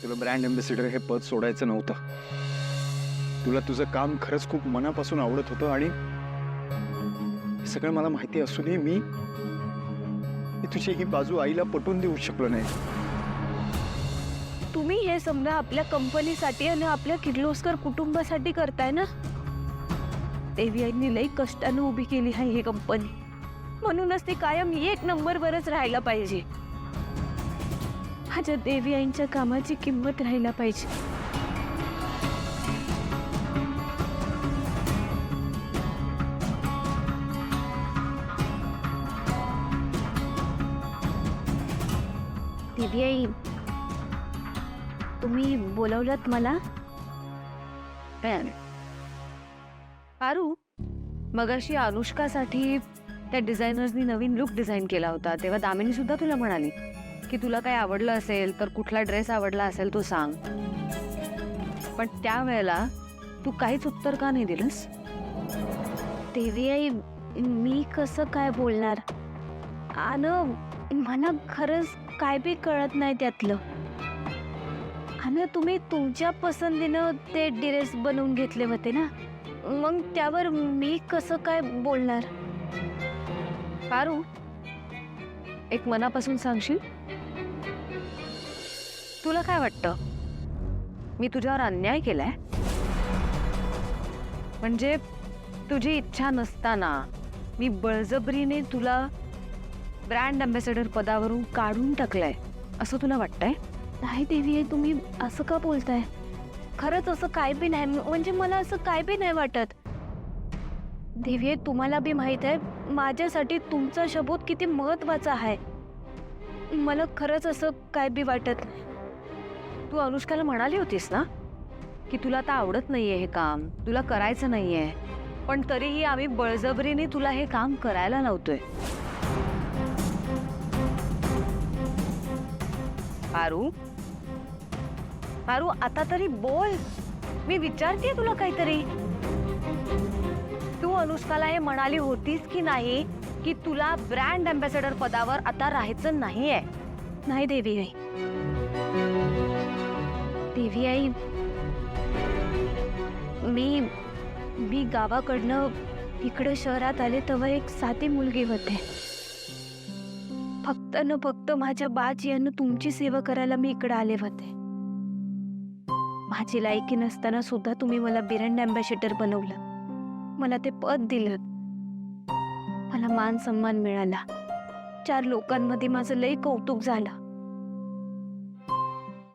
तुला brand ambassador हे पद सोडायचं नव्हतं. तुला तुझं काम खरंच खूप मनापासून आवडत होतं आणि हे सगळं मला माहिती असूनही मी तुझी ही बाजू आईला पटवून देऊ शकलो नाही. तुम्ही हे समजा आपल्या कंपनीसाठी आणि आपल्या किर्लोस्कर कुटुंबासाठी करताय ना. देवी आईंनी लई कष्टाने उभी केली आहे ही कंपनी, म्हणूनच ती कायम एक नंबरवरच राहायला पाहिजे. माझ्या देवी आईंच्या कामाची किंमत राहायला पाहिजे. देवी आई, तुम्ही बोलवलत मला? पारू, मगाशी अनुष्कासाठी त्या डिझायनर्सनी नवीन लुक डिझाईन केला होता, तेव्हा दामिनी सुद्धा तुला म्हणाली की तुला काय आवडलं असेल तर कुठला ड्रेस आवडला असेल तो सांग. पण त्यावेळेला तू काहीच उत्तर का नाही दिलंस? देवी आई, मी कसं काय बोलणार? आणि मला खरंच काय बी कळत नाही त्यातलं. आणि तुम्ही तुमच्या पसंतीनं ते ड्रेस बनवून घेतले होते ना, मग त्यावर मी कसं काय बोलणार? पारू, एक मनापासून सांगशील, तुला काय वाटतं? मी तुझ्यावर अन्याय केलाय? म्हणजे तुझी इच्छा नसताना मी बळजबरीने तुला ब्रँड अँबॅसेडर पदावरून काढून टाकलंय असं तुला वाटतंय? नाही देवी, तुम्ही असं का बोलताय? खरंच असं काय बी नाही, म्हणजे मला असं काय बी नाही वाटत. देवी, तुम्हाला बी माहित आहे माझ्यासाठी तुमचा शब्द किती महत्वाचा आहे. मला खरंच असं काय बी वाटत नाही. तू अनुष्काला म्हणाली होतीस ना की तुला आता आवडत नाहीये हे काम, तुला करायचं नाहीये, पण तरीही आम्ही बळजबरीने तुला हे काम करायला लावतोय. पारू, पारू, आता तरी बोल. मी विचारते तुला काहीतरी. तू अनुष्काला हे म्हणाली होतीस की नाही की तुला ब्रँड अँबॅसेडर पदावर आता राहायचं नाहीये? नाही देवी आई. देवी आई, मी गावाकडनं इकडे शहरात आले तेव्हा एक साधी मुलगी होते. फक्त न फक्त माझ्या बाजी यांना तुमची सेवा करायला मी इकडे आले होते. माझी लायकी नसताना सुद्धा तुम्ही मला ब्रँड अँबॅसेडर बनवलं, मला ते पद दिलं, मला मान सन्मान मिळाला, 4 लोकांमध्ये माझं लई कौतुक झालं.